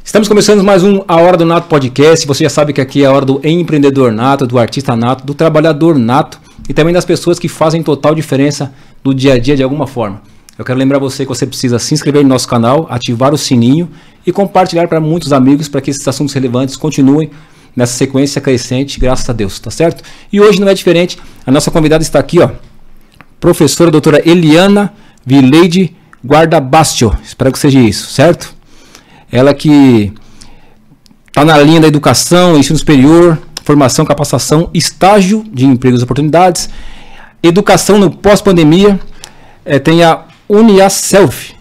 Estamos começando mais um A Hora do Nato Podcast. Você já sabe que aqui é a hora do empreendedor nato, do artista nato, do trabalhador nato e também das pessoas que fazem total diferença no dia a dia de alguma forma. Eu quero lembrar você que você precisa se inscrever no nosso canal, ativar o sininho e compartilhar para muitos amigos para que esses assuntos relevantes continuem nessa sequência crescente, graças a Deus, tá certo? E hoje não é diferente, a nossa convidada está aqui, ó, professora doutora Eliana Vileide Guardabastio, espero que seja isso, certo? Ela que está na linha da educação, ensino superior, formação, capacitação, estágio de empregos e oportunidades, educação no pós-pandemia, tem a UniaSelv.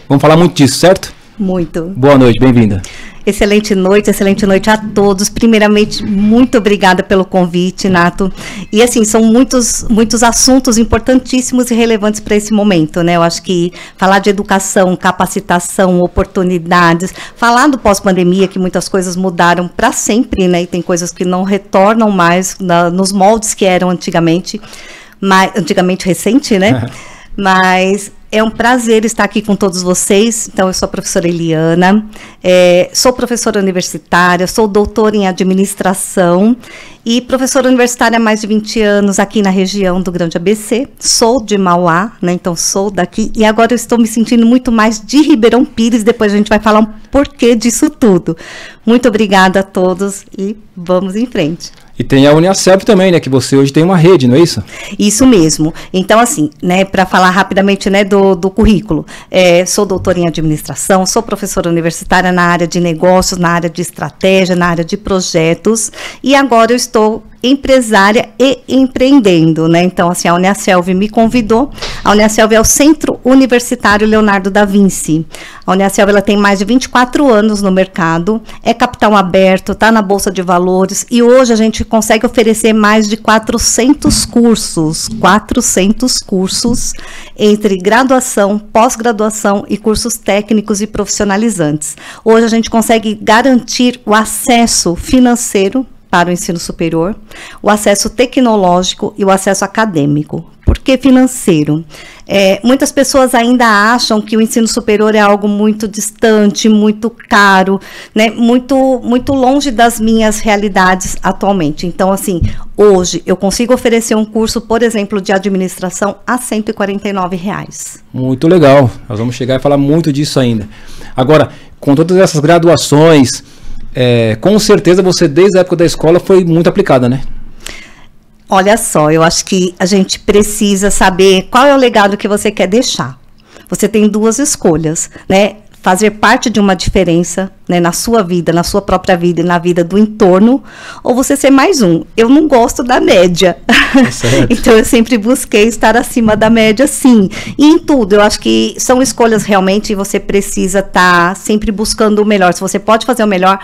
Vamos falar muito disso, certo? Muito. Boa noite, bem-vinda. Excelente noite a todos. Primeiramente, muito obrigada pelo convite, Nato. E assim, são muitos assuntos importantíssimos e relevantes para esse momento, né? Eu acho que falar de educação, capacitação, oportunidades, falar do pós-pandemia, que muitas coisas mudaram para sempre, né? E tem coisas que não retornam mais nos moldes que eram antigamente recente, né? Mas é um prazer estar aqui com todos vocês. Então, eu sou a professora Eliana, sou professora universitária, sou doutora em administração e professora universitária há mais de 20 anos aqui na região do Grande ABC. Sou de Mauá, né? Então sou daqui e agora eu estou me sentindo muito mais de Ribeirão Pires. Depois a gente vai falar um porquê disso tudo. Muito obrigada a todos e vamos em frente. E tem a UniaSelv também, né? Que você hoje tem uma rede, não é isso? Isso mesmo. Então, assim, né, para falar rapidamente, né, do currículo, sou doutora em administração, sou professora universitária na área de negócios, na área de estratégia, na área de projetos, e agora eu estou empresária e empreendendo, né? Então, assim, a UniaSelv me convidou. A UniaSelv é o Centro Universitário Leonardo da Vinci. A UniaSelv, ela tem mais de 24 anos no mercado, é capital aberto, está na Bolsa de Valores, e hoje a gente consegue oferecer mais de 400 cursos entre graduação, pós-graduação e cursos técnicos e profissionalizantes. Hoje a gente consegue garantir o acesso financeiro para o ensino superior, o acesso tecnológico e o acesso acadêmico. Por que financeiro? Muitas pessoas ainda acham que o ensino superior é algo muito distante, muito caro, né? Muito longe das minhas realidades atualmente. Então, assim, hoje eu consigo oferecer um curso, por exemplo, de administração a R$ 149. Muito legal. Nós vamos chegar e falar muito disso ainda. Agora, com todas essas graduações, com certeza você, desde a época da escola, foi muito aplicada, né? Olha só, eu acho que a gente precisa saber qual é o legado que você quer deixar. Você tem duas escolhas, né? Fazer parte de uma diferença, né, na sua vida, na sua própria vida e na vida do entorno, ou você ser mais um. Eu não gosto da média. Então, eu sempre busquei estar acima da média, sim. E em tudo, eu acho que são escolhas realmente e você precisa estar sempre buscando o melhor. Se você pode fazer o melhor,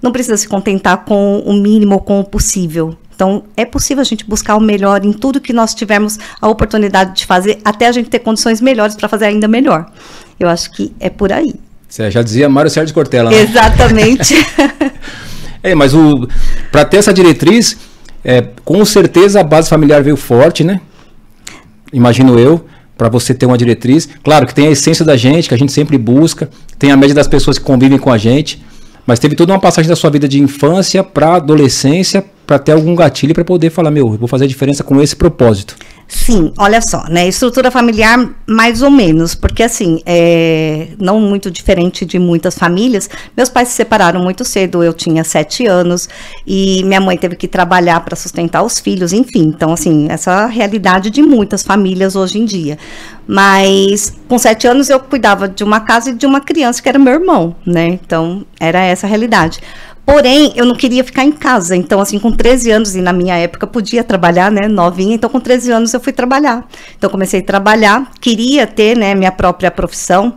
não precisa se contentar com o mínimo ou com o possível. Então, é possível a gente buscar o melhor em tudo que nós tivermos a oportunidade de fazer, até a gente ter condições melhores para fazer ainda melhor. Eu acho que é por aí. Você já dizia Mário Sérgio Cortella, né? Exatamente. Mas para ter essa diretriz, com certeza a base familiar veio forte, né? Imagino eu, para você ter uma diretriz. Claro que tem a essência da gente, que a gente sempre busca, tem a média das pessoas que convivem com a gente, mas teve toda uma passagem da sua vida de infância para adolescência, para ter algum gatilho para poder falar, eu vou fazer a diferença com esse propósito. Sim, olha só, né, estrutura familiar mais ou menos, porque assim, não muito diferente de muitas famílias, meus pais se separaram muito cedo, eu tinha 7 anos, e minha mãe teve que trabalhar para sustentar os filhos, enfim, então assim, essa é a realidade de muitas famílias hoje em dia. Mas com 7 anos eu cuidava de uma casa e de uma criança que era meu irmão, né, então era essa a realidade. Porém, eu não queria ficar em casa, então assim, com 13 anos, e na minha época podia trabalhar, né, novinha, então com 13 anos eu fui trabalhar. Então comecei a trabalhar, queria ter, né, minha própria profissão,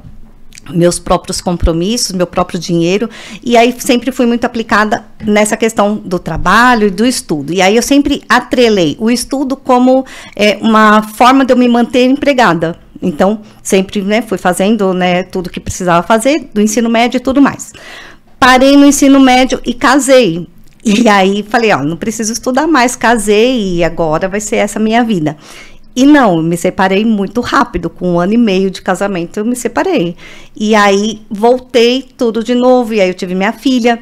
meus próprios compromissos, meu próprio dinheiro, e aí sempre fui muito aplicada nessa questão do trabalho e do estudo. E aí eu sempre atrelei o estudo como uma forma de eu me manter empregada. Então, sempre, né, fui fazendo, né, tudo que precisava fazer, do ensino médio e tudo mais. Parei no ensino médio e casei. E aí falei, ó, não preciso estudar mais, casei e agora vai ser essa a minha vida. E não, me separei muito rápido, com 1 ano e meio de casamento eu me separei. E aí voltei tudo de novo, e aí eu tive minha filha.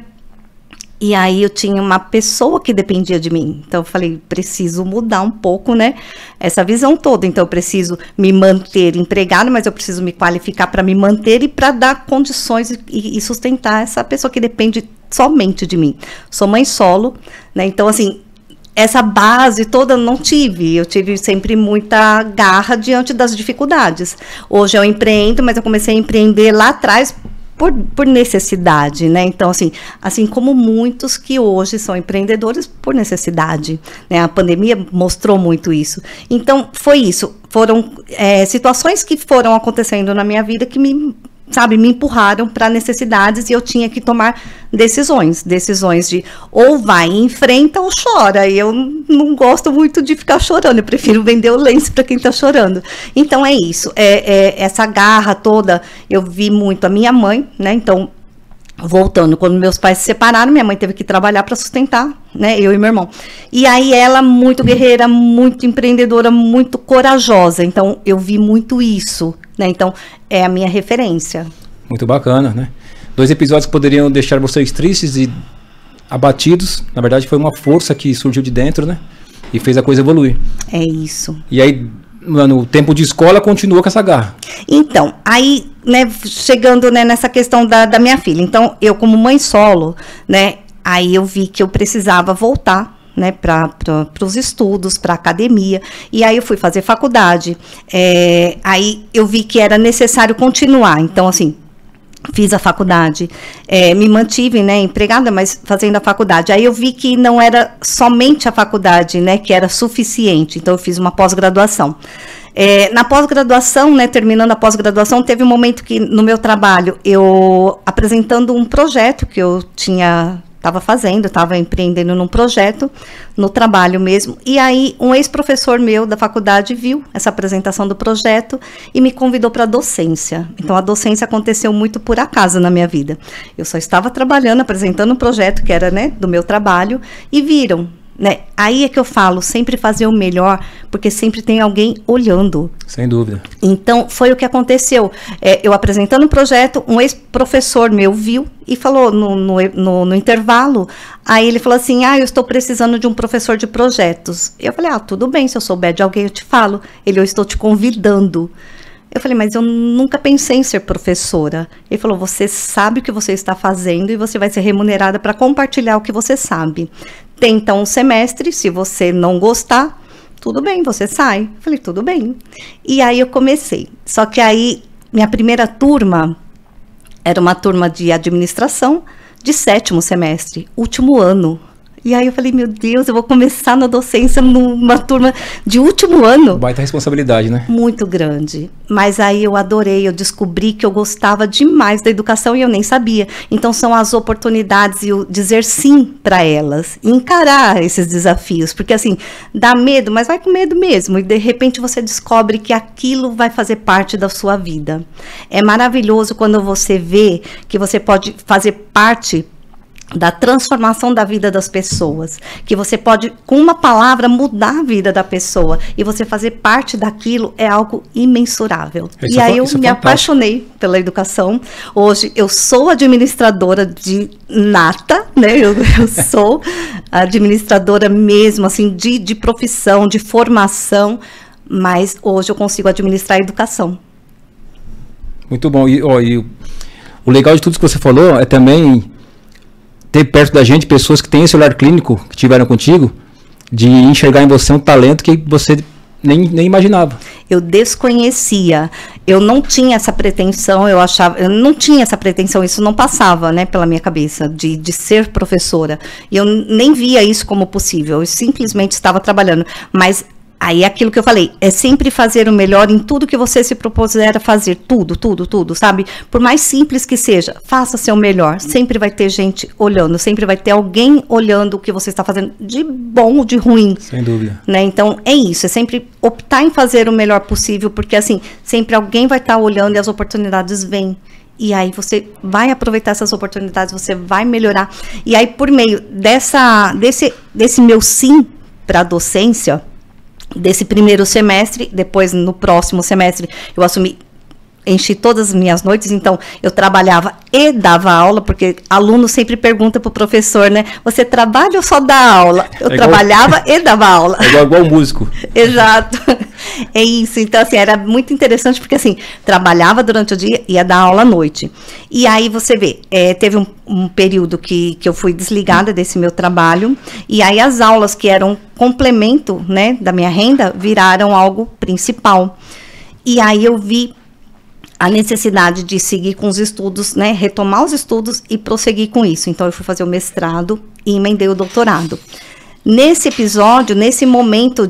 E aí eu tinha uma pessoa que dependia de mim. Então eu falei, preciso mudar um pouco, né? Essa visão toda. Então eu preciso me manter empregada, mas eu preciso me qualificar para me manter e para dar condições e sustentar essa pessoa que depende somente de mim. Sou mãe solo, né? Então assim, essa base toda eu não tive. Eu tive sempre muita garra diante das dificuldades. Hoje eu empreendo, mas eu comecei a empreender lá atrás por necessidade, né? Então, assim como muitos que hoje são empreendedores por necessidade, né? A pandemia mostrou muito isso. Então, foi isso. Foram situações que foram acontecendo na minha vida que me empurraram para necessidades e eu tinha que tomar decisões de ou vai e enfrenta ou chora. E eu não gosto muito de ficar chorando, eu prefiro vender o lenço para quem está chorando. Então é isso, essa garra toda, eu vi muito a minha mãe, né? Então, voltando, quando meus pais se separaram, minha mãe teve que trabalhar para sustentar, né, eu e meu irmão. E aí ela, muito guerreira, muito empreendedora, muito corajosa. Então, eu vi muito isso, né? Então, é a minha referência. Muito bacana, né? 2 episódios que poderiam deixar vocês tristes e abatidos. Na verdade, foi uma força que surgiu de dentro, né? E fez a coisa evoluir. É isso. E aí, no tempo de escola, continua com essa garra. Então, aí, né, chegando, né, nessa questão da minha filha. Então, eu como mãe solo, né, aí eu vi que eu precisava voltar, né, para os estudos, para a academia. E aí eu fui fazer faculdade. Aí eu vi que era necessário continuar. Então, assim, fiz a faculdade, me mantive, né, empregada, mas fazendo a faculdade. Aí eu vi que não era somente a faculdade, né, que era suficiente. Então eu fiz uma pós-graduação. Na pós-graduação, né, terminando a pós-graduação, teve um momento que no meu trabalho, eu apresentando um projeto que eu estava empreendendo num projeto, no trabalho mesmo, e aí um ex-professor meu da faculdade viu essa apresentação do projeto e me convidou para a docência. Então a docência aconteceu muito por acaso na minha vida. Eu só estava trabalhando, apresentando um projeto que era, né, do meu trabalho, e viram, né? Aí é que eu falo, sempre fazer o melhor, porque sempre tem alguém olhando. Sem dúvida. Então, foi o que aconteceu. Eu apresentando um projeto, um ex-professor meu viu e falou no intervalo, aí ele falou assim, eu estou precisando de um professor de projetos. Eu falei, tudo bem, se eu souber de alguém eu te falo. Ele, eu estou te convidando. Eu falei, mas eu nunca pensei em ser professora. Ele falou, você sabe o que você está fazendo e você vai ser remunerada para compartilhar o que você sabe. Tenta um semestre, se você não gostar, tudo bem, você sai. Eu falei, tudo bem. E aí eu comecei. Só que aí, minha primeira turma era uma turma de administração de 7º semestre, último ano. E aí eu falei, meu Deus, eu vou começar na docência numa turma de último ano. Baita responsabilidade, né? Muito grande. Mas aí eu adorei, eu descobri que eu gostava demais da educação e eu nem sabia. Então são as oportunidades e o dizer sim para elas. E encarar esses desafios. Porque assim, dá medo, mas vai com medo mesmo. E de repente você descobre que aquilo vai fazer parte da sua vida. É maravilhoso quando você vê que você pode fazer parte da transformação da vida das pessoas, que você pode, com uma palavra, mudar a vida da pessoa, e você fazer parte daquilo é algo imensurável. E aí eu me apaixonei pela educação. Hoje eu sou administradora de nata, né? Eu sou administradora mesmo, assim, de profissão, de formação, mas hoje eu consigo administrar a educação. Muito bom. E o legal de tudo que você falou é também ter perto da gente pessoas que têm esse olhar clínico, que tiveram contigo, de enxergar em você um talento que você nem imaginava. Eu desconhecia, eu não tinha essa pretensão, eu não tinha essa pretensão, isso não passava, né, pela minha cabeça, de ser professora. E eu nem via isso como possível, eu simplesmente estava trabalhando. Mas aí é aquilo que eu falei, é sempre fazer o melhor em tudo que você se propuser a fazer, tudo, sabe? Por mais simples que seja, faça seu melhor. Sempre vai ter gente olhando, sempre vai ter alguém olhando o que você está fazendo, de bom ou de ruim. Sem dúvida. Né? Então, é isso, é sempre optar em fazer o melhor possível, porque assim, sempre alguém vai estar olhando e as oportunidades vêm. E aí você vai aproveitar essas oportunidades, você vai melhorar. E aí, por meio desse meu sim para a docência, desse primeiro semestre, depois no próximo semestre eu assumi, enchi todas as minhas noites, então eu trabalhava e dava aula, porque aluno sempre pergunta para o professor, né? Você trabalha ou só dá aula? Eu trabalhava e dava aula. É igual músico. Exato. É isso. Então, assim, era muito interessante, porque, assim, trabalhava durante o dia e ia dar aula à noite. E aí, você vê, teve um período que eu fui desligada desse meu trabalho, e aí as aulas que eram complemento, né, da minha renda, viraram algo principal. E aí eu vi a necessidade de seguir com os estudos, né, retomar os estudos e prosseguir com isso. Então, eu fui fazer o mestrado e emendei o doutorado. Nesse episódio, nesse momento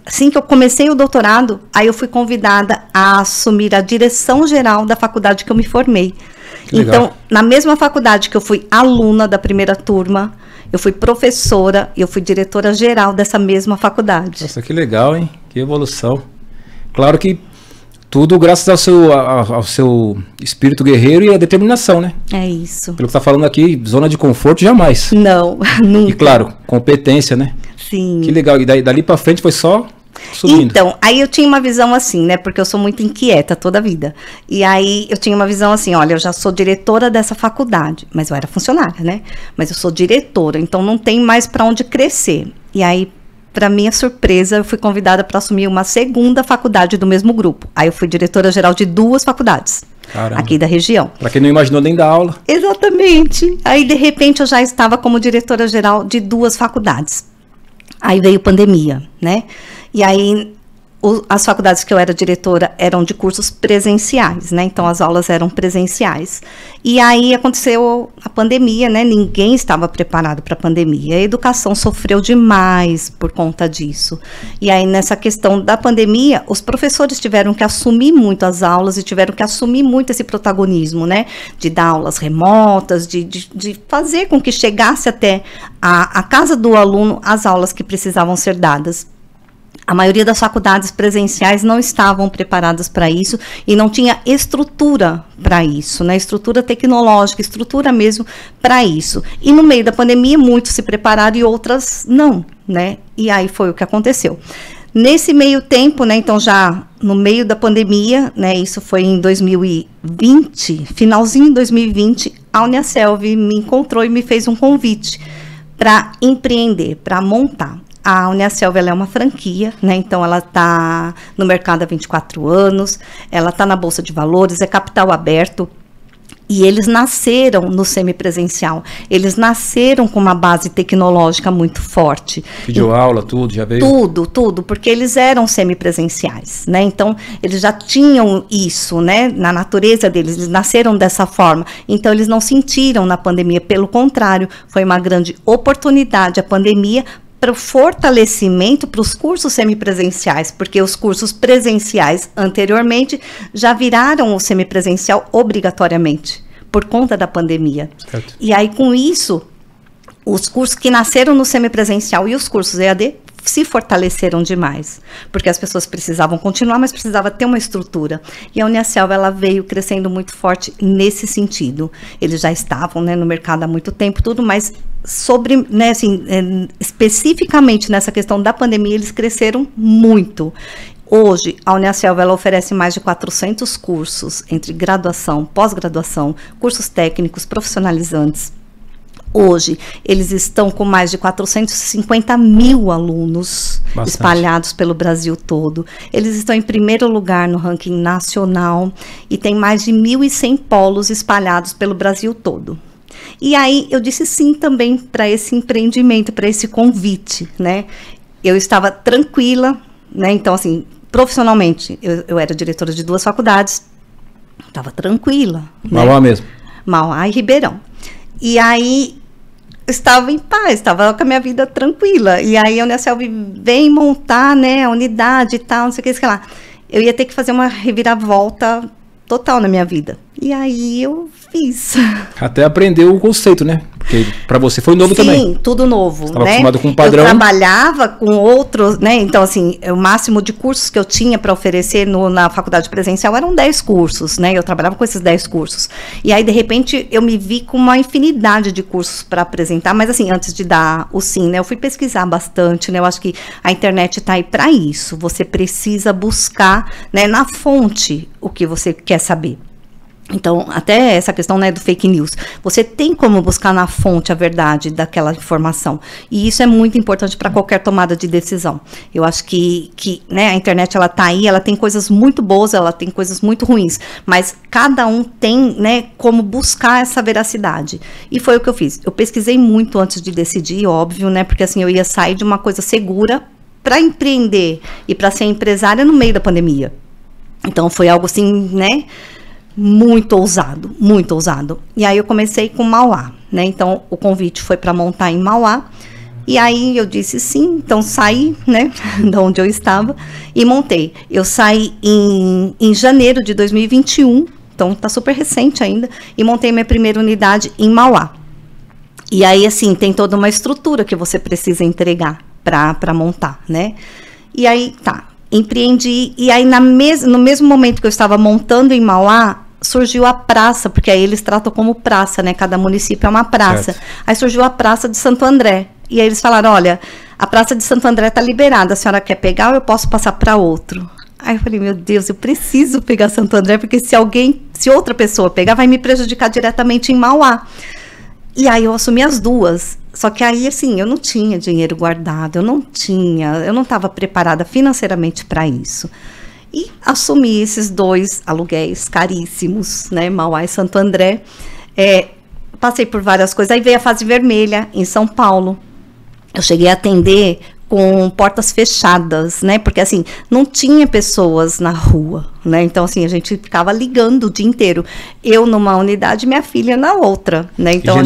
assim que eu comecei o doutorado, aí eu fui convidada a assumir a direção geral da faculdade que eu me formei. Então, na mesma faculdade que eu fui aluna da primeira turma, eu fui professora e eu fui diretora geral dessa mesma faculdade. Nossa, que legal, hein? Que evolução. Claro que tudo graças ao seu espírito guerreiro e à determinação, né? É isso. Pelo que está falando aqui, zona de conforto jamais. Não, nunca. E claro, competência, né? Sim. Que legal. E dali para frente foi só subindo. Então, aí eu tinha uma visão assim, né? Porque eu sou muito inquieta toda a vida. E aí eu tinha uma visão assim, olha, eu já sou diretora dessa faculdade, mas eu era funcionária, né? Mas eu sou diretora, então não tem mais para onde crescer. E aí, para minha surpresa, eu fui convidada para assumir uma segunda faculdade do mesmo grupo. Aí eu fui diretora-geral de 2 faculdades. Caramba. Aqui da região. Para quem não imaginou nem dar aula. Exatamente. Aí, de repente, eu já estava como diretora-geral de 2 faculdades. Aí veio pandemia, né? E aí, as faculdades que eu era diretora eram de cursos presenciais, né? Então, as aulas eram presenciais. E aí, aconteceu a pandemia, né? Ninguém estava preparado para a pandemia. A educação sofreu demais por conta disso. E aí, nessa questão da pandemia, os professores tiveram que assumir muito as aulas e tiveram que assumir muito esse protagonismo, né? De dar aulas remotas, de fazer com que chegasse até a casa do aluno as aulas que precisavam ser dadas. A maioria das faculdades presenciais não estavam preparadas para isso e não tinha estrutura para isso, né? Estrutura tecnológica, estrutura mesmo para isso. E no meio da pandemia, muitos se prepararam e outras não, né? E aí foi o que aconteceu. Nesse meio tempo, né? Então, já no meio da pandemia, né? Isso foi em 2020, finalzinho de 2020, a Uniaselv me encontrou e me fez um convite para empreender, para montar. A Uniaselv, ela é uma franquia, né? Então ela está no mercado há 24 anos, ela está na Bolsa de Valores, é capital aberto. E eles nasceram no semipresencial, eles nasceram com uma base tecnológica muito forte. Videoaula, tudo, já veio? Tudo, porque eles eram semipresenciais, né? Então, eles já tinham isso, né? Na natureza deles, eles nasceram dessa forma. Então, eles não sentiram na pandemia, pelo contrário, foi uma grande oportunidade a pandemia para o fortalecimento para os cursos semipresenciais, porque os cursos presenciais anteriormente já viraram o semipresencial obrigatoriamente, por conta da pandemia. Certo. E aí, com isso, os cursos que nasceram no semipresencial e os cursos EAD se fortaleceram demais, porque as pessoas precisavam continuar, mas precisava ter uma estrutura. E a Uniaselv, ela veio crescendo muito forte nesse sentido. Eles já estavam, né, no mercado há muito tempo, tudo, mas né, assim, especificamente nessa questão da pandemia, eles cresceram muito. Hoje, a Uniaselv, ela oferece mais de 400 cursos, entre graduação, pós-graduação, cursos técnicos, profissionalizantes. Hoje, eles estão com mais de 450 mil alunos espalhados pelo Brasil todo. Eles estão em primeiro lugar no ranking nacional e tem mais de 1.100 polos espalhados pelo Brasil todo. E aí, eu disse sim também para esse empreendimento, para esse convite, né? Eu estava tranquila, né? Então, assim, profissionalmente, eu era diretora de 2 faculdades, estava tranquila. Mauá, né? Mesmo? Mauá e Ribeirão. E aí, estava em paz, estava com a minha vida tranquila. E aí a Uniaselv vem montar, né, a unidade e tal, não sei o que, sei lá. Eu ia ter que fazer uma reviravolta total na minha vida. E aí eu fiz. Até aprendeu o conceito, né? Porque para você foi novo também. Sim, tudo novo. Você estava né? acostumado com um padrão. Eu trabalhava com outros, né? Então, assim, o máximo de cursos que eu tinha para oferecer na faculdade presencial eram 10 cursos, né? Eu trabalhava com esses 10 cursos. E aí, de repente, eu me vi com uma infinidade de cursos para apresentar, mas assim, antes de dar o sim, né? Eu fui pesquisar bastante, né? Eu acho que a internet está aí para isso. Você precisa buscar, né, na fonte o que você quer saber. Então, até essa questão, né, do fake news, você tem como buscar na fonte a verdade daquela informação, e isso é muito importante para qualquer tomada de decisão. Eu acho que né, a internet, ela tá aí, ela tem coisas muito boas, ela tem coisas muito ruins, mas cada um tem, né, como buscar essa veracidade, e foi o que eu fiz. Eu pesquisei muito antes de decidir, óbvio, né, porque assim, eu ia sair de uma coisa segura para empreender e para ser empresária no meio da pandemia. Então, foi algo assim, né, muito ousado, muito ousado. E aí eu comecei com Mauá, né? Então o convite foi para montar em Mauá. E aí eu disse sim, então saí, né, de onde eu estava e montei. Eu saí em janeiro de 2021, então tá super recente ainda, e montei minha primeira unidade em Mauá. E aí, assim, tem toda uma estrutura que você precisa entregar para montar, né? E aí, tá, empreendi, e aí no mesmo momento que eu estava montando em Mauá, surgiu a praça, porque aí eles tratam como praça, né? Cada município é uma praça. Certo. Aí surgiu a praça de Santo André. E aí eles falaram, olha, a praça de Santo André está liberada, a senhora quer pegar ou eu posso passar para outro? Aí eu falei, meu Deus, eu preciso pegar Santo André, porque se outra pessoa pegar, vai me prejudicar diretamente em Mauá. E aí eu assumi as duas. Só que aí, assim, eu não tinha dinheiro guardado, eu não estava preparada financeiramente para isso. E assumi esses 2 aluguéis caríssimos, né, Mauá e Santo André. Passei por várias coisas. Aí veio a fase vermelha em São Paulo. Eu cheguei a atender com portas fechadas, né? Porque assim, não tinha pessoas na rua, né? Então assim, a gente ficava ligando o dia inteiro. Eu numa unidade, minha filha na outra, né? Então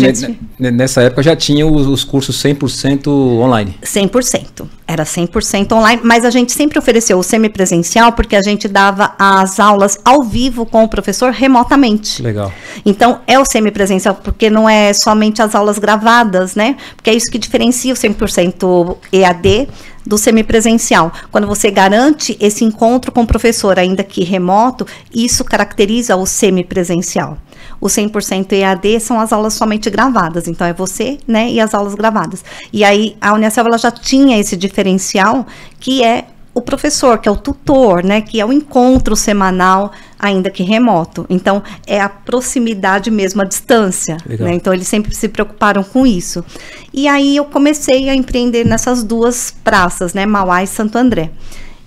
nessa época já tinha os cursos 100% online. 100%. Era 100% online, mas a gente sempre ofereceu o semipresencial porque a gente dava as aulas ao vivo com o professor remotamente. Legal. Então, é o semipresencial porque não é somente as aulas gravadas, né? Porque é isso que diferencia o 100% EAD do semipresencial. Quando você garante esse encontro com o professor, ainda que remoto, isso caracteriza o semipresencial. O 100% EAD são as aulas somente gravadas, então é você, né, e as aulas gravadas. E aí a Uniacell, ela já tinha esse diferencial, que é o professor, que é o tutor, né, que é o encontro semanal, ainda que remoto. Então, é a proximidade mesmo, a distância. Né? Então, eles sempre se preocuparam com isso. E aí, eu comecei a empreender nessas 2 praças, né, Mauá e Santo André.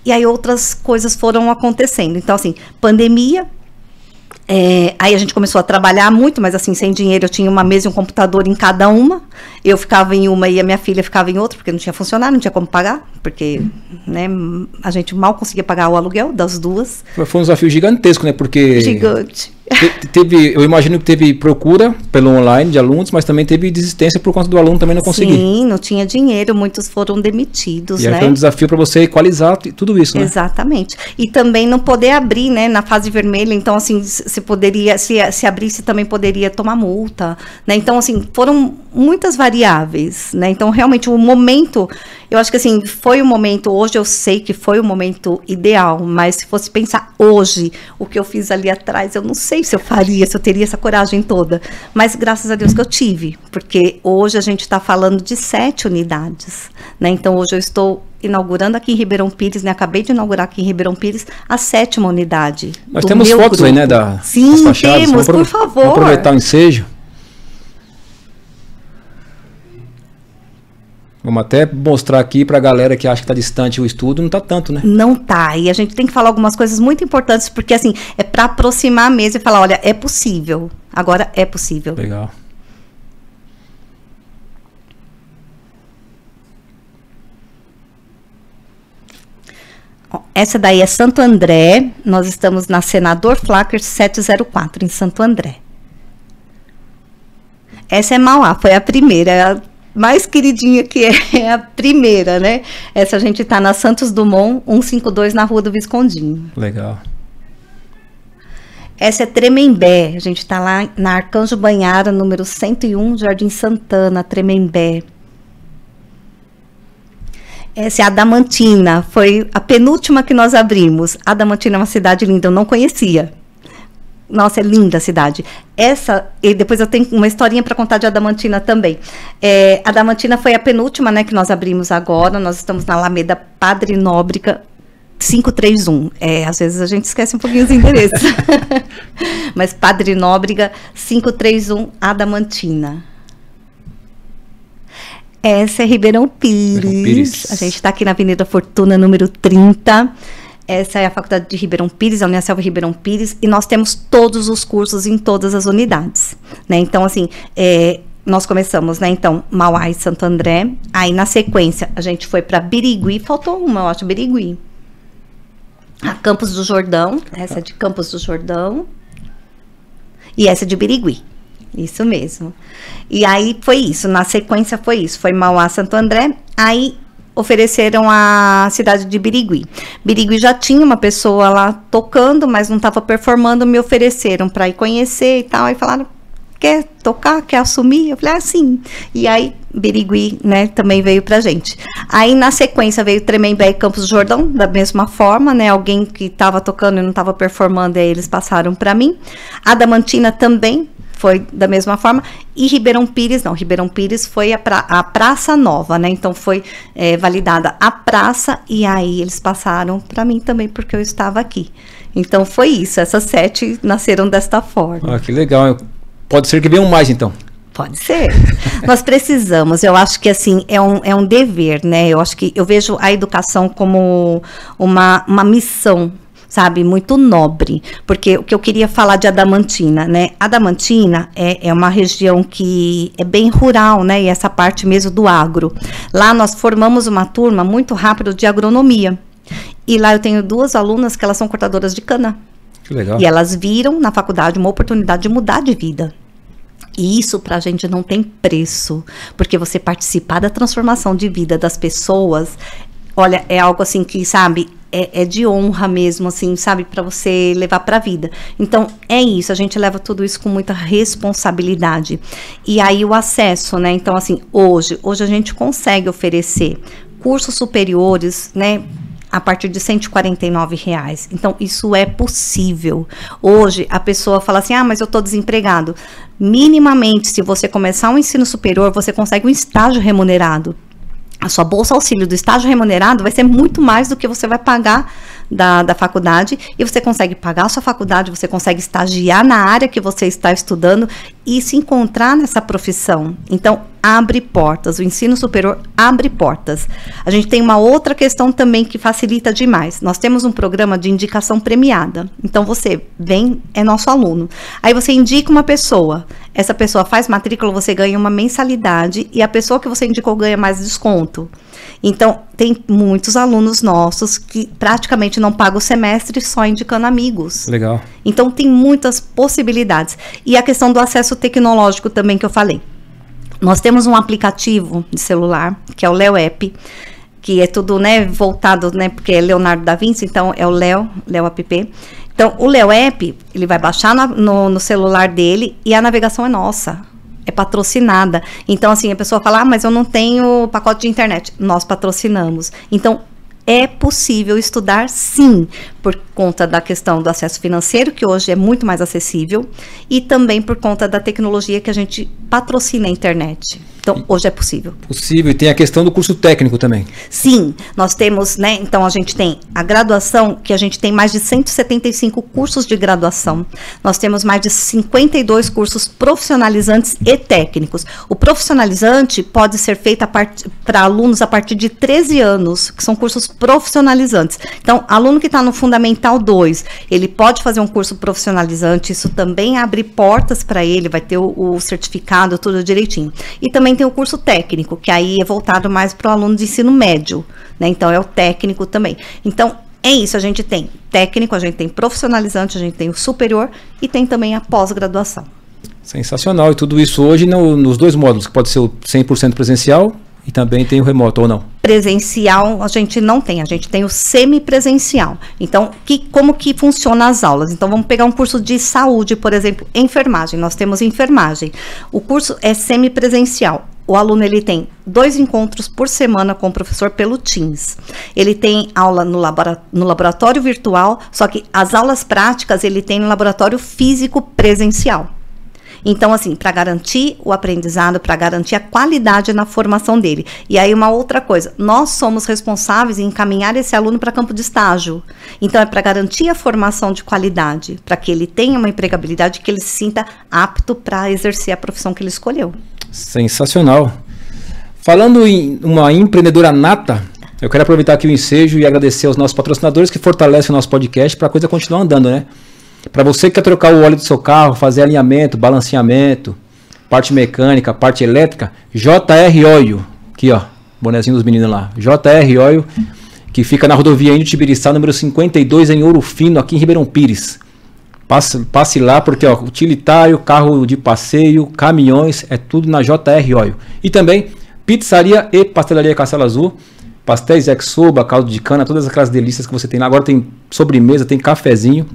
E aí, outras coisas foram acontecendo. Então, assim, pandemia. Aí a gente começou a trabalhar muito, mas assim, sem dinheiro. Eu tinha uma mesa e um computador em cada uma. Eu ficava em uma e a minha filha ficava em outra, porque não tinha funcionário, não tinha como pagar, porque, né, a gente mal conseguia pagar o aluguel das 2. Foi um desafio gigantesco, né? Porque gigante. Eu imagino que teve procura pelo online de alunos, mas também teve desistência por conta do aluno também não conseguir. Sim, não tinha dinheiro, muitos foram demitidos, e aí, né? Foi um desafio para você equalizar tudo isso, né? Exatamente. E também não poder abrir, né, na fase vermelha, então assim, se abrisse também poderia tomar multa, né? Então assim, foram muitas variáveis, né? Então realmente o momento, eu acho que assim, foi o momento, hoje eu sei que foi o momento ideal, mas se fosse pensar hoje, o que eu fiz ali atrás, eu não sei se eu faria, se eu teria essa coragem toda, mas graças a Deus que eu tive, porque hoje a gente está falando de 7 unidades, né? Então hoje eu estou inaugurando aqui em Ribeirão Pires, né? Acabei de inaugurar aqui em Ribeirão Pires a 7ª unidade. Nós temos fotos grupo. Aí, né? Sim, temos, por favor. Vamos aproveitar o ensejo. Vamos até mostrar aqui para a galera que acha que está distante o estudo, não está tanto, né? Não tá, e a gente tem que falar algumas coisas muito importantes, porque assim, é para aproximar a mesa e falar, olha, é possível, agora é possível. Legal. Essa daí é Santo André, nós estamos na Senador Flacker 704, em Santo André. Essa é Mauá, foi a primeira, mais queridinha que é a primeira, né? Essa a gente tá na Santos Dumont, 152, na Rua do Viscondinho. Legal. Essa é Tremembé. A gente está lá na Arcanjo Banhara, número 101, Jardim Santana, Tremembé. Essa é a Adamantina, foi a penúltima que nós abrimos. Adamantina é uma cidade linda, eu não conhecia. Nossa, é linda a cidade. Essa, e depois eu tenho uma historinha para contar de Adamantina também. Adamantina foi a penúltima, né, que nós abrimos agora. Nós estamos na Alameda Padre Nóbrega 531. Às vezes a gente esquece um pouquinho os endereços. Mas Padre Nóbrega 531, Adamantina. Essa é Ribeirão Pires. A gente está aqui na Avenida Fortuna, número 30. Essa é a Faculdade de Ribeirão Pires, a Uniaselv Ribeirão Pires, e nós temos todos os cursos em todas as unidades, né? Então, assim, nós começamos, né? Então, Mauá e Santo André. Aí, na sequência, a gente foi para Birigui. Faltou uma, eu acho, Birigui. A Campos do Jordão. Essa é de Campos do Jordão. E essa é de Birigui. Isso mesmo. E aí foi isso, na sequência foi isso, foi Mauá, Santo André, aí ofereceram a cidade de Birigui. Birigui já tinha uma pessoa lá tocando, mas não estava performando, me ofereceram para ir conhecer e tal, aí falaram, quer tocar, quer assumir? Eu falei, sim. E aí Birigui, né, também veio pra gente. Aí na sequência veio Tremembé e Campos do Jordão, da mesma forma, né, alguém que estava tocando e não estava performando, aí eles passaram para mim. Adamantina também foi da mesma forma, e Ribeirão Pires, não, Ribeirão Pires foi a Praça Nova, né, então foi validada a praça, e aí eles passaram para mim também, porque eu estava aqui. Então foi isso, essas 7 nasceram desta forma. Ah, que legal, pode ser que venham mais então. Pode ser. Nós precisamos, eu acho que assim, é um dever, né, eu vejo a educação como uma missão, sabe, muito nobre, porque o que eu queria falar de Adamantina, né, Adamantina é uma região que é bem rural, né, e essa parte mesmo do agro. Lá nós formamos uma turma muito rápido de agronomia, e lá eu tenho 2 alunas que elas são cortadoras de cana. Que legal. E elas viram na faculdade uma oportunidade de mudar de vida. E isso pra gente não tem preço, porque você participar da transformação de vida das pessoas, olha, é algo assim que, sabe, é de honra mesmo, assim, sabe, para você levar para a vida. Então, é isso, a gente leva tudo isso com muita responsabilidade. E aí o acesso, né, então assim, hoje a gente consegue oferecer cursos superiores, né, a partir de R$149. Então, isso é possível. Hoje, a pessoa fala assim, mas eu estou desempregado. Minimamente, se você começar um ensino superior, você consegue um estágio remunerado. A sua bolsa auxílio do estágio remunerado vai ser muito mais do que você vai pagar da faculdade, e você consegue pagar a sua faculdade, você consegue estagiar na área que você está estudando e se encontrar nessa profissão. Então, abre portas, o ensino superior abre portas. A gente tem uma outra questão também que facilita demais. Nós temos um programa de indicação premiada. Então, você vem, é nosso aluno. Aí você indica uma pessoa, essa pessoa faz matrícula, você ganha uma mensalidade, e a pessoa que você indicou ganha mais desconto. Então, tem muitos alunos nossos que praticamente não pagam o semestre só indicando amigos. Legal. Então, tem muitas possibilidades. E a questão do acesso tecnológico também que eu falei. Nós temos um aplicativo de celular, que é o Leo App, que é tudo, né, voltado, né, porque é Leonardo da Vinci, então é o Leo App. Então, o Leo App, ele vai baixar no celular dele e a navegação é nossa. É patrocinada. Então, assim, a pessoa fala, mas eu não tenho pacote de internet. Nós patrocinamos. Então, é possível estudar, sim, por conta da questão do acesso financeiro, que hoje é muito mais acessível, e também por conta da tecnologia que a gente patrocina a internet. Então, hoje é possível. Possível. E tem a questão do curso técnico também. Sim, nós temos, né, então a gente tem a graduação, que a gente tem mais de 175 cursos de graduação. Nós temos mais de 52 cursos profissionalizantes e técnicos. O profissionalizante pode ser feito para alunos a partir de 13 anos, que são cursos profissionalizantes. Então, aluno que está no Fundamental 2, ele pode fazer um curso profissionalizante, isso também abre portas para ele, vai ter o certificado, tudo direitinho. E também tem o curso técnico, que aí é voltado mais para o aluno de ensino médio, né? Então, é o técnico também. Então, é isso, a gente tem técnico, a gente tem profissionalizante, a gente tem o superior e tem também a pós-graduação. Sensacional, e tudo isso hoje nos 2 módulos, que pode ser o 100% presencial E também tem o remoto, ou não? Presencial a gente não tem, a gente tem o semipresencial. Então, como que funciona as aulas? Então, vamos pegar um curso de saúde, por exemplo, enfermagem. Nós temos enfermagem. O curso é semipresencial. O aluno ele tem 2 encontros por semana com o professor pelo Teams. Ele tem aula no laboratório virtual, só que as aulas práticas ele tem no laboratório físico presencial. Então, assim, para garantir o aprendizado, para garantir a qualidade na formação dele. E aí, uma outra coisa, nós somos responsáveis em encaminhar esse aluno para campo de estágio. Então, é para garantir a formação de qualidade, para que ele tenha uma empregabilidade, que ele se sinta apto para exercer a profissão que ele escolheu. Sensacional. Falando em uma empreendedora nata, eu quero aproveitar aqui o ensejo e agradecer aos nossos patrocinadores que fortalecem o nosso podcast para a coisa continuar andando, né? Para você que quer trocar o óleo do seu carro, fazer alinhamento, balanceamento, parte mecânica, parte elétrica, JR Oil, aqui ó, bonezinho dos meninos lá, JR Oil, que fica na rodovia Índio Tibiriçá, número 52, em Ouro Fino, aqui em Ribeirão Pires. Passe lá, porque ó, utilitário, carro de passeio, caminhões, é tudo na JR Oil. E também pizzaria e pastelaria Castelo Azul, pastéis yakisoba, caldo de cana, todas aquelas delícias que você tem lá. Agora tem sobremesa, tem cafezinho.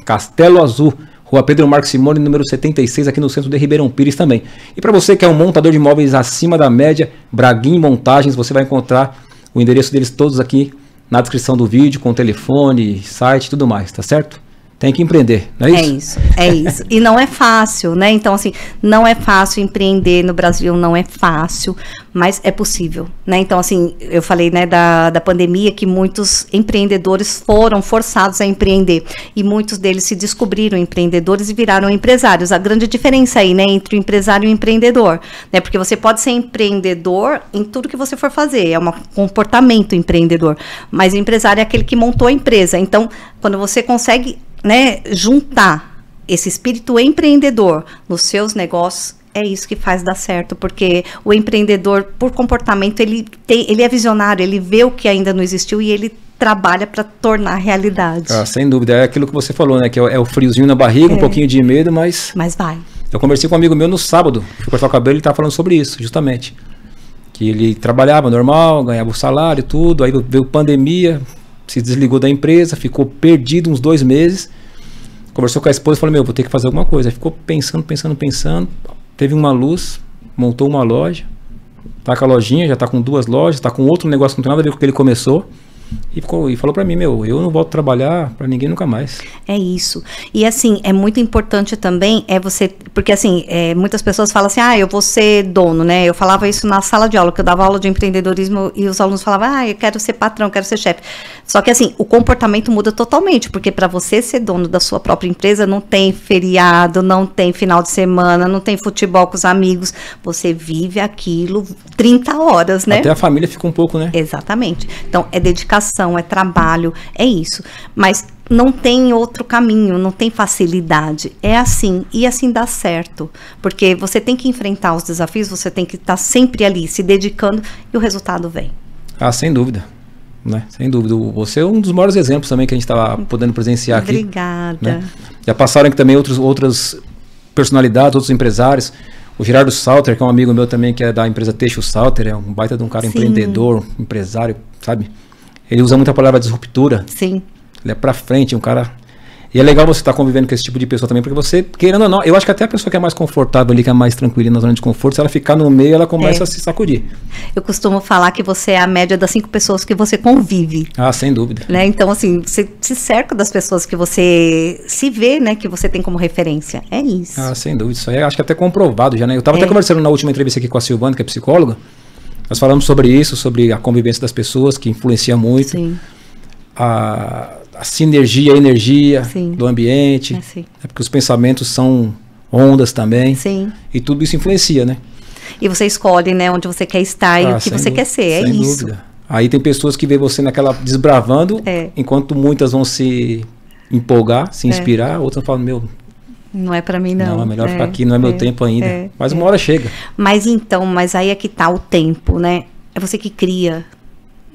Castelo Azul, Rua Pedro Marcos Simone, número 76, aqui no centro de Ribeirão Pires também. E para você que é um montador de imóveis acima da média, Braguin Montagens, você vai encontrar o endereço deles todos aqui na descrição do vídeo, com telefone, site e tudo mais, tá certo? Tem que empreender, não é isso? É isso. E não é fácil, né? Então, assim, não é fácil empreender no Brasil, não é fácil, mas é possível, né? Então, assim, eu falei, né, da pandemia, que muitos empreendedores foram forçados a empreender, e muitos deles se descobriram empreendedores e viraram empresários. A grande diferença aí, né, entre o empresário e o empreendedor, né? Porque você pode ser empreendedor em tudo que você for fazer, é um comportamento empreendedor, mas o empresário é aquele que montou a empresa. Então, quando você consegue, né, juntar esse espírito empreendedor nos seus negócios, é isso que faz dar certo, porque o empreendedor, por comportamento, ele é visionário, ele vê o que ainda não existiu e ele trabalha para tornar realidade. Sem dúvida, é aquilo que você falou, né, que é o friozinho na barriga, um pouquinho de medo, mas vai. Eu conversei com um amigo meu no sábado, fui cortar o cabelo, ele estava falando sobre isso, justamente, que ele trabalhava normal, ganhava o salário e tudo, aí veio pandemia, se desligou da empresa, ficou perdido uns 2 meses, conversou com a esposa e falou, vou ter que fazer alguma coisa. Aí ficou pensando, teve uma luz, montou uma loja, tá com a lojinha, já tá com 2 lojas, tá com outro negócio que não tem nada a ver com o que ele começou, e falou pra mim, eu não volto a trabalhar pra ninguém nunca mais. É isso. E assim, é muito importante também, porque assim, muitas pessoas falam assim, eu vou ser dono, né? Eu falava isso na sala de aula, que eu dava aula de empreendedorismo e os alunos falavam, eu quero ser patrão, quero ser chefe. Só que assim, o comportamento muda totalmente, porque para você ser dono da sua própria empresa, não tem feriado, não tem final de semana, não tem futebol com os amigos, você vive aquilo 30 horas, né? Até a família fica um pouco, né? Exatamente. Então, é dedicação, é trabalho, é isso. Mas não tem outro caminho, não tem facilidade. É assim, e assim dá certo. Porque você tem que enfrentar os desafios, você tem que estar sempre ali, se dedicando, e o resultado vem. Sem dúvida. Né? Sem dúvida. Você é um dos maiores exemplos também que a gente estava podendo presenciar aqui. Obrigada. Né? Já passaram aqui também outras personalidades, outros empresários. O Gerardo Salter, que é um amigo meu também, que é da empresa Teixo Salter, é um baita de um cara empreendedor, empresário, sabe? Ele usa muito a palavra disruptura. Sim. Ele é pra frente, um cara... E é legal você estar convivendo com esse tipo de pessoa também, porque você, querendo ou não, eu acho que até a pessoa que é mais confortável ali, que é mais tranquila na zona de conforto, se ela ficar no meio, ela começa a se sacudir. Eu costumo falar que você é a média das 5 pessoas que você convive. Sem dúvida. Né? Então, assim, você se cerca das pessoas que você se vê, né, que você tem como referência. É isso. Sem dúvida. Isso aí acho que até comprovado já, né? Eu estava até conversando na última entrevista aqui com a Silvana, que é psicóloga. Nós falamos sobre isso, sobre a convivência das pessoas, que influencia muito. Sim. A sinergia, a energia do ambiente. Porque os pensamentos são ondas também. Sim. E tudo isso influencia, né? E você escolhe, né, onde você quer estar e o que você quer ser. É isso. Sem dúvida. Aí tem pessoas que veem você naquela desbravando, enquanto muitas vão se empolgar, se inspirar, outras falam, não é pra mim, não. Não, é melhor ficar aqui, não é meu tempo ainda. Mas uma hora chega. Mas aí é que tá o tempo, né? É você que cria,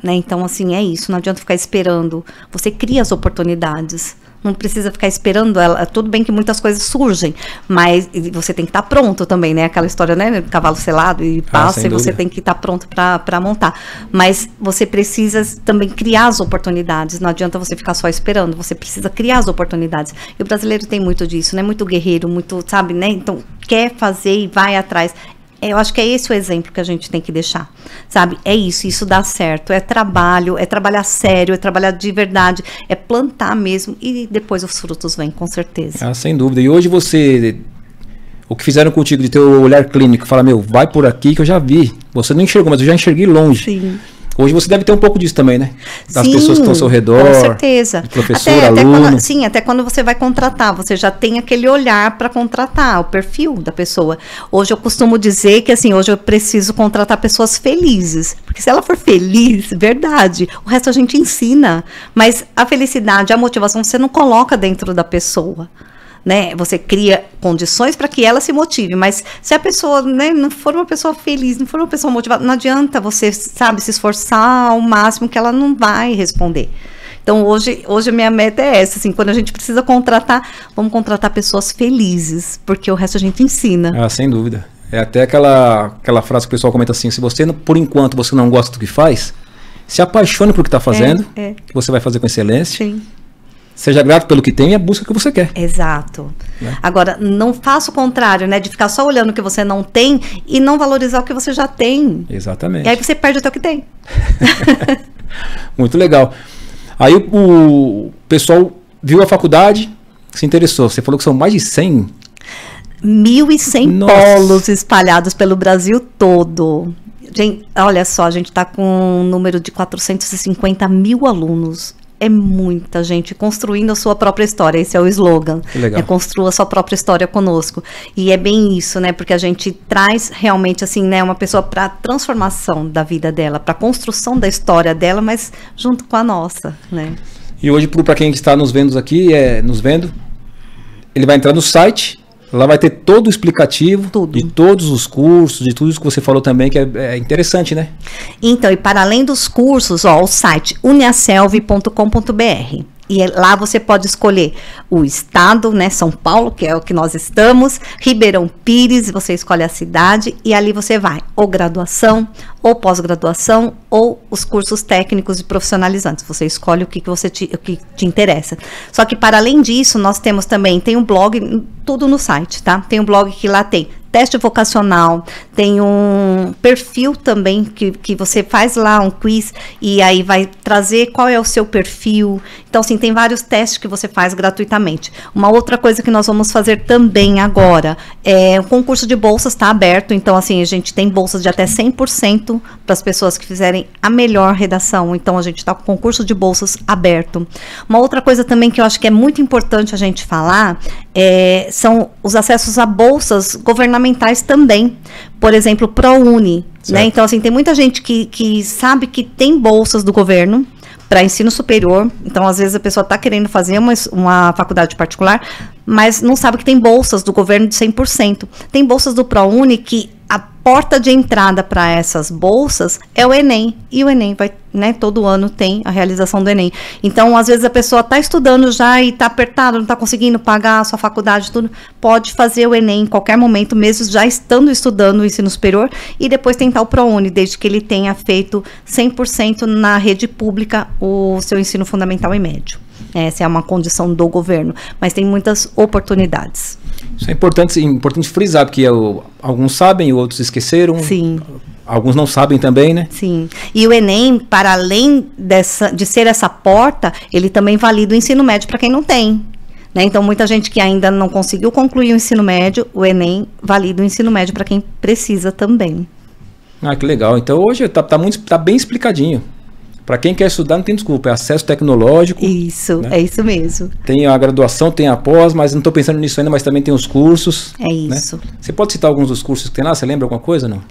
né? Então, assim, é isso. Não adianta ficar esperando. Você cria as oportunidades, Não precisa ficar esperando ela. Tudo bem que muitas coisas surgem, mas você tem que estar pronto também, né? Aquela história, né? Cavalo selado e passa, e você tem que estar pronto para montar. Mas você precisa também criar as oportunidades. Não adianta você ficar só esperando. Você precisa criar as oportunidades. E o brasileiro tem muito disso, né? Muito guerreiro, muito, sabe, né? Então, quer fazer e vai atrás. Eu acho que é esse o exemplo que a gente tem que deixar, sabe? É isso dá certo, é trabalho, é trabalhar sério, é trabalhar de verdade, é plantar mesmo e depois os frutos vêm, com certeza. Sem dúvida. E hoje o que fizeram contigo de ter o olhar clínico, fala, vai por aqui que eu já vi. Você não enxergou, mas eu já enxerguei longe. Sim. Hoje você deve ter um pouco disso também, né? Das Sim, pessoas que estão ao seu redor. Com certeza. Professor, aluno. Até quando você vai contratar, você já tem aquele olhar para contratar, o perfil da pessoa. Hoje eu costumo dizer que, assim, hoje eu preciso contratar pessoas felizes. Porque se ela for feliz, verdade, o resto a gente ensina. Mas a felicidade, a motivação, você não coloca dentro da pessoa. Né? Você cria condições para que ela se motive, mas se a pessoa, né, não for uma pessoa feliz, não for uma pessoa motivada, não adianta você, sabe, se esforçar ao máximo que ela não vai responder. Então, hoje a minha meta é essa, assim, quando a gente precisa contratar, vamos contratar pessoas felizes, porque o resto a gente ensina. Sem dúvida. É até aquela frase que o pessoal comenta assim, se você, por enquanto, você não gosta do que faz, se apaixone por o que está fazendo, que você vai fazer com excelência. Sim. Seja grato pelo que tem e busca o que você quer. Exato. Agora, não faça o contrário, né? De ficar só olhando o que você não tem e não valorizar o que você já tem. Exatamente. E aí você perde até o que tem. Muito legal. Aí o pessoal viu a faculdade, se interessou. Você falou que são mais de 100? 1.100 polos espalhados pelo Brasil todo. Gente, olha só, a gente está com um número de 450 mil alunos. É muita gente construindo a sua própria história. Esse é o slogan. Que legal. Construa a sua própria história conosco. E é bem isso, né? Porque a gente traz realmente, assim, né, uma pessoa para a transformação da vida dela, para a construção da história dela, mas junto com a nossa, né? E hoje, para quem está nos vendo aqui, ele vai entrar no site. Lá vai ter todo o explicativo de todos os cursos, de tudo isso que você falou também, que é interessante, né? Então, e para além dos cursos, o site uniaselv.com.br. E lá você pode escolher o estado, né, São Paulo, que é o que nós estamos, Ribeirão Pires, você escolhe a cidade e ali você vai, ou graduação, ou pós-graduação, ou os cursos técnicos e profissionalizantes. Você escolhe o que te interessa. Só que para além disso, nós temos também, tem um blog, tudo no site, tá? Tem um blog que lá tem teste vocacional, tem um perfil também que você faz lá um quiz e aí vai trazer qual é o seu perfil. Então, assim, tem vários testes que você faz gratuitamente. Uma outra coisa que nós vamos fazer também agora é o concurso de bolsas está aberto. Então, assim, a gente tem bolsas de até 100% para as pessoas que fizerem a melhor redação. Então, a gente está com o concurso de bolsas aberto. Uma outra coisa também que eu acho que é muito importante a gente falar são os acessos a bolsas governamentais também. Por exemplo, ProUni, né? Então, assim, tem muita gente que sabe que tem bolsas do governo para ensino superior. Então, às vezes, a pessoa está querendo fazer uma faculdade particular, mas não sabe que tem bolsas do governo de 100%. Tem bolsas do ProUni que a porta de entrada para essas bolsas é o Enem. E o Enem vai, né, todo ano tem a realização do Enem. Então, às vezes, a pessoa está estudando já e está apertada, não está conseguindo pagar a sua faculdade, tudo. Pode fazer o Enem em qualquer momento, mesmo já estando estudando o ensino superior, e depois tentar o ProUni, desde que ele tenha feito 100% na rede pública o seu ensino fundamental e médio. Essa é uma condição do governo, mas tem muitas oportunidades. Isso é importante frisar, porque alguns sabem, outros esqueceram. Sim. Alguns não sabem também, né? Sim. E o Enem, para além de ser essa porta, ele também valida o ensino médio para quem não tem. Né? Então, muita gente que ainda não conseguiu concluir o ensino médio, o Enem valida o ensino médio para quem precisa também. Ah, que legal. Então, hoje tá bem explicadinho. Para quem quer estudar, não tem desculpa, é acesso tecnológico. Isso, né? É isso mesmo. Tem a graduação, tem a pós, mas não estou pensando nisso ainda, mas também tem os cursos. É isso. Né? Você pode citar alguns dos cursos que tem lá? Você lembra alguma coisa, não?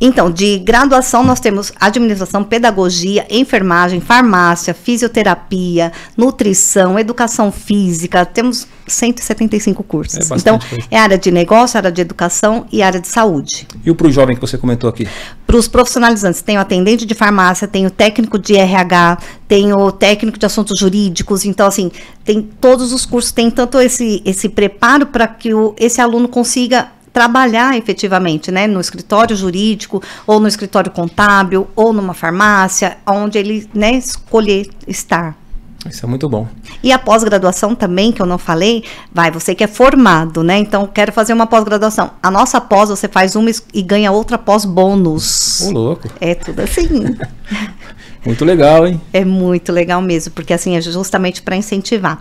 Então, de graduação nós temos administração, pedagogia, enfermagem, farmácia, fisioterapia, nutrição, educação física, temos 175 cursos. Então, é área de negócio, área de educação e área de saúde. E o para o jovem que você comentou aqui? Para os profissionalizantes, tem o atendente de farmácia, tem o técnico de RH, tem o técnico de assuntos jurídicos, então assim, tem todos os cursos, tem tanto esse preparo para que esse aluno consiga trabalhar efetivamente, né, no escritório jurídico, ou no escritório contábil, ou numa farmácia, onde ele, né, escolher estar. Isso é muito bom. E a pós-graduação também, que eu não falei, você que é formado, né, então quero fazer uma pós-graduação. A nossa pós, você faz uma e ganha outra pós-bônus. Ô, louco. É tudo assim. Muito legal, hein? É muito legal mesmo, porque assim, é justamente para incentivar.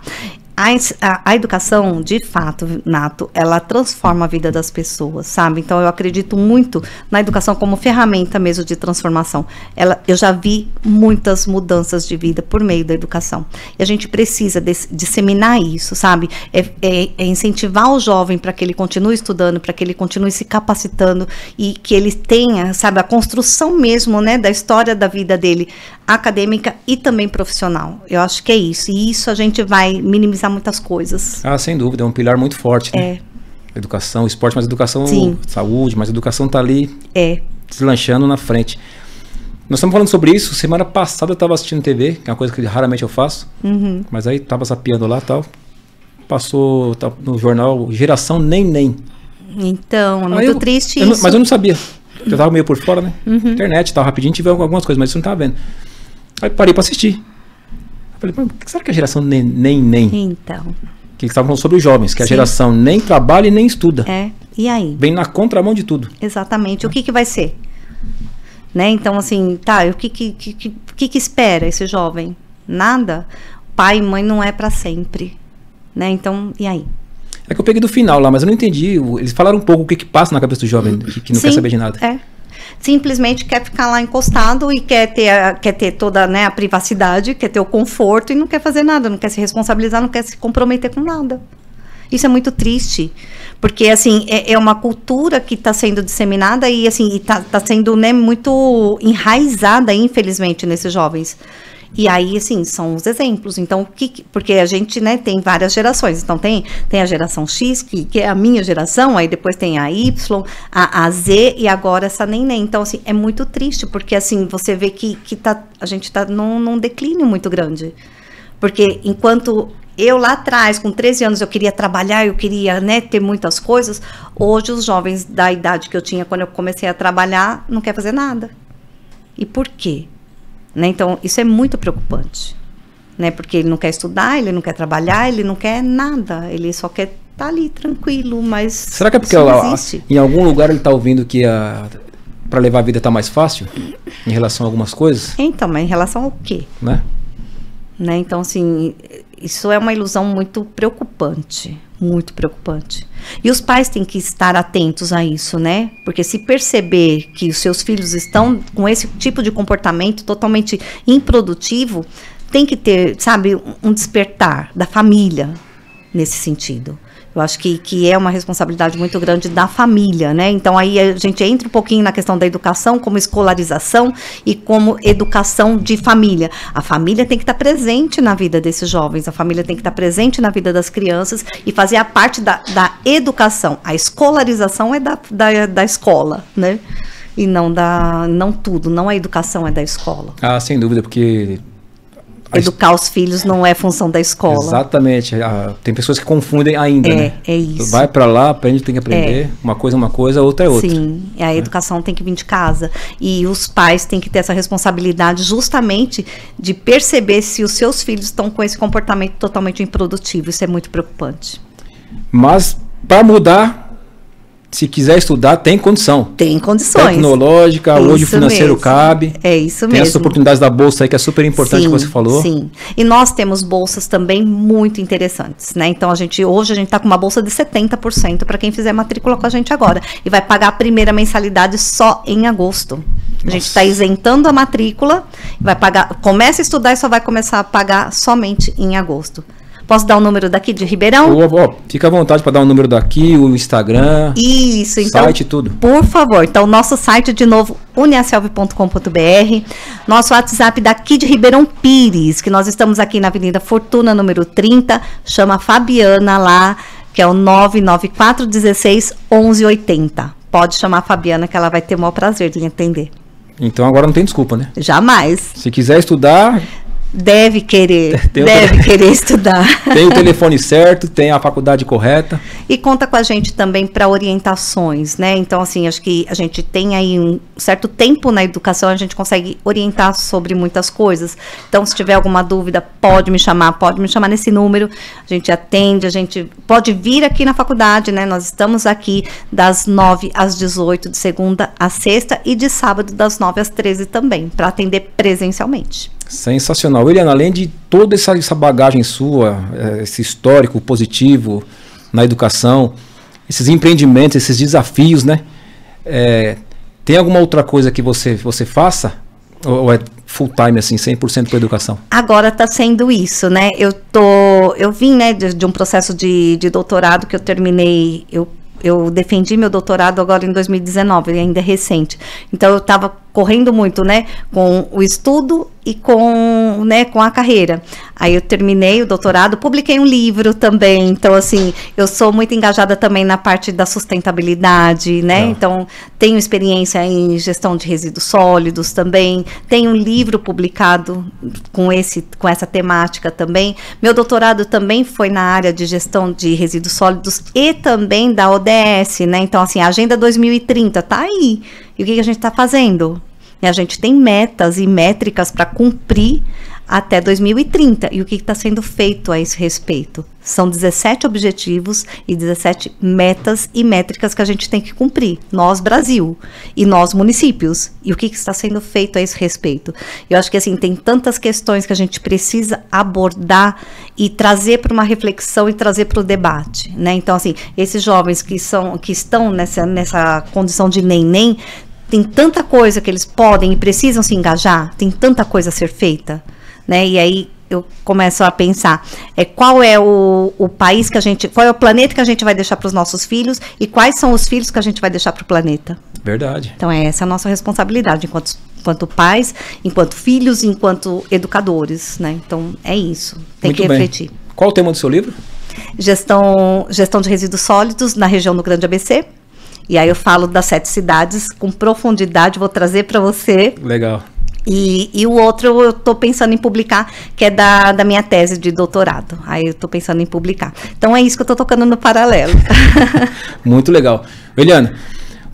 A educação, de fato, Nato, ela transforma a vida das pessoas, sabe? Então, eu acredito muito na educação como ferramenta mesmo de transformação. Eu já vi muitas mudanças de vida por meio da educação. E a gente precisa disseminar isso, sabe? É incentivar o jovem para que ele continue estudando, para que ele continue se capacitando e que ele tenha, sabe, a construção mesmo, né, da história da vida dele, acadêmica e também profissional. Eu acho que é isso. E isso a gente vai minimizar muitas coisas. Ah, sem dúvida, é um pilar muito forte, né? Educação, esporte, mas educação, sim, saúde, mas educação tá ali deslanchando na frente. Nós estamos falando sobre isso, semana passada eu estava assistindo TV, que é uma coisa que raramente eu faço, mas aí estava zapeando lá e tal, passou no jornal Geração Nem. Então, é muito triste isso. Mas eu não sabia, eu estava meio por fora, né? Internet, tal, rapidinho, tive algumas coisas, mas isso não estava vendo. Aí parei para assistir. Falei, mas o que será que é a geração nem? Então. Que estavam falando sobre os jovens, que a geração nem trabalha e nem estuda. E aí? Vem na contramão de tudo. Exatamente. O que vai ser? Né? Então, assim, o que espera esse jovem? Nada. Pai e mãe não é para sempre. Né? Então, e aí? É que eu peguei do final lá, mas eu não entendi. Eles falaram um pouco o que passa na cabeça do jovem, que não quer saber de nada. Simplesmente quer ficar lá encostado e quer ter toda, né, a privacidade, quer ter o conforto e não quer fazer nada, não quer se responsabilizar, não quer se comprometer com nada. Isso é muito triste, porque assim, é uma cultura que está sendo disseminada e assim, está sendo, né, muito enraizada, infelizmente, nesses jovens. E aí, assim, são os exemplos. Então, porque a gente, né, tem várias gerações. Então, tem a geração X, que é a minha geração, aí depois tem a Y, a Z e agora essa neném. Então, assim, é muito triste, porque, assim, você vê que a gente está num declínio muito grande. Porque enquanto eu lá atrás, com 13 anos, eu queria trabalhar, eu queria, né, ter muitas coisas, hoje os jovens da idade que eu tinha quando eu comecei a trabalhar não quer fazer nada. E por quê? Né? Então, isso é muito preocupante, né? Porque ele não quer estudar, ele não quer trabalhar, ele não quer nada, ele só quer estar ali tranquilo, mas será que é porque em algum lugar ele está ouvindo que para levar a vida está mais fácil em relação a algumas coisas? Então, mas em relação ao quê? Né? Então, assim, isso é uma ilusão muito preocupante. Muito preocupante. E os pais têm que estar atentos a isso, né? Porque se perceber que os seus filhos estão com esse tipo de comportamento totalmente improdutivo, tem que ter, sabe, um despertar da família nesse sentido. Eu acho que é uma responsabilidade muito grande da família, né? Então, aí a gente entra um pouquinho na questão da educação como escolarização e como educação de família. A família tem que estar presente na vida desses jovens, a família tem que estar presente na vida das crianças e fazer a parte da educação. A escolarização é da escola, né? E não tudo, não a educação é da escola. Ah, sem dúvida, porque educar os filhos não é função da escola. Exatamente. Tem pessoas que confundem ainda, né? É isso. Vai para lá, aprende, tem que aprender. Uma coisa é uma coisa, outra é outra. Sim, a educação tem que vir de casa. E os pais têm que ter essa responsabilidade justamente de perceber se os seus filhos estão com esse comportamento totalmente improdutivo. Isso é muito preocupante. Mas, para mudar, se quiser estudar, tem condição. Tem condições. Tecnológica, hoje o financeiro mesmo. Cabe. É isso tem mesmo. Tem as oportunidades da bolsa aí, que é super importante, que você falou. Sim, e nós temos bolsas também muito interessantes, né? Então, hoje a gente está com uma bolsa de 70% para quem fizer matrícula com a gente agora. E vai pagar a primeira mensalidade só em agosto. A gente está isentando a matrícula, vai pagar, começa a estudar e só vai começar a pagar somente em agosto. Posso dar o número daqui de Ribeirão? Fica à vontade para dar o número daqui, o Instagram, isso, então, site, tudo. Por favor, então nosso site de novo, uniaselv.com.br, nosso WhatsApp daqui de Ribeirão Pires, que nós estamos aqui na Avenida Fortuna, número 30, chama Fabiana lá, que é o 994161180. Pode chamar a Fabiana que ela vai ter o maior prazer de entender. Então agora não tem desculpa, né? Jamais. Se quiser estudar... Deve querer estudar. Tem o telefone certo, tem a faculdade correta. E conta com a gente também para orientações, né? Então, assim, acho que a gente tem aí um certo tempo na educação, a gente consegue orientar sobre muitas coisas. Então, se tiver alguma dúvida, pode me chamar nesse número, a gente atende, a gente pode vir aqui na faculdade, né? Nós estamos aqui das 9 às 18, de segunda a sexta, e de sábado das 9 às 13 também, para atender presencialmente. Sensacional. Eliana, além de toda essa bagagem sua, esse histórico positivo na educação, esses empreendimentos, esses desafios, né? Tem alguma outra coisa que você faça? Ou é full time, assim, 100% para educação? Agora está sendo isso, né? Eu vim, né, de um processo de doutorado que eu terminei, eu defendi meu doutorado agora em 2019, ainda é recente. Então, eu estava correndo muito, né, com o estudo e com a carreira. Aí eu terminei o doutorado, publiquei um livro também. Então, assim, eu sou muito engajada também na parte da sustentabilidade, né? Então, tenho experiência em gestão de resíduos sólidos também. Tenho um livro publicado com essa temática também. Meu doutorado também foi na área de gestão de resíduos sólidos e também da ODS, né? Então, assim, a Agenda 2030 tá aí. E o que a gente está fazendo? A gente tem metas e métricas para cumprir até 2030. E o que está sendo feito a esse respeito? São 17 objetivos e 17 metas e métricas que a gente tem que cumprir. Nós, Brasil, e nós, municípios. E o que está sendo feito a esse respeito? Eu acho que, assim, tem tantas questões que a gente precisa abordar e trazer para uma reflexão e trazer para o debate, né? Então, assim, esses jovens que estão nessa condição de neném, tem tanta coisa que eles podem e precisam se engajar, tem tanta coisa a ser feita, né? E aí eu começo a pensar, qual é o país qual é o planeta que a gente vai deixar para os nossos filhos e quais são os filhos que a gente vai deixar para o planeta. Verdade. Então essa é a nossa responsabilidade enquanto pais, enquanto filhos, enquanto educadores, né? Então é isso, tem Muito que bem. refletir. Qual o tema do seu livro? Gestão de resíduos sólidos na região do Grande ABC. E aí eu falo das 7 cidades com profundidade, vou trazer para você. Legal. E o outro eu estou pensando em publicar, que é da minha tese de doutorado. Aí eu estou pensando em publicar. Então é isso que eu estou tocando no paralelo. Muito legal. Eliana,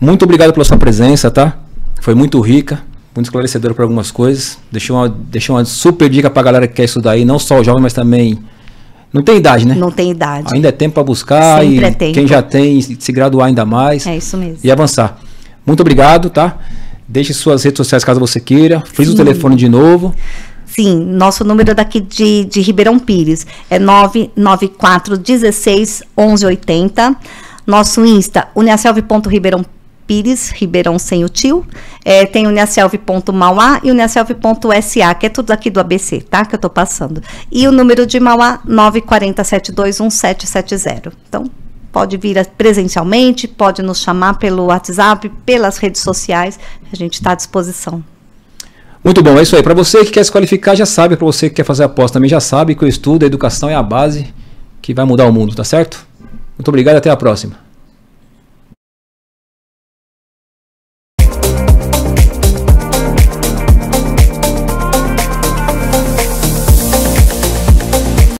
muito obrigado pela sua presença, tá? Foi muito rica, muito esclarecedora para algumas coisas. Deixou uma super dica para a galera que quer estudar aí, não só o jovem, mas também... Não tem idade, né? Não tem idade. Ainda é tempo para buscar. Sempre e é tempo. Quem já tem, se graduar ainda mais. É isso mesmo. E avançar. Muito obrigado, tá? Deixe suas redes sociais caso você queira. Frisa o telefone de novo. Sim, nosso número daqui de Ribeirão Pires é 994161180. Nosso Insta, uniaselv.ribeirão Pires, Ribeirão sem o tio. Tem uniaselv.mauá e uniaselv.sa, que é tudo aqui do ABC, tá? Que eu tô passando. E o número de Mauá, 940721770. Então, pode vir presencialmente, pode nos chamar pelo WhatsApp, pelas redes sociais, a gente está à disposição. Muito bom, é isso aí. Para você que quer se qualificar, já sabe. Para você que quer fazer aposta também, já sabe que o estudo, a educação é a base que vai mudar o mundo, tá certo? Muito obrigado e até a próxima.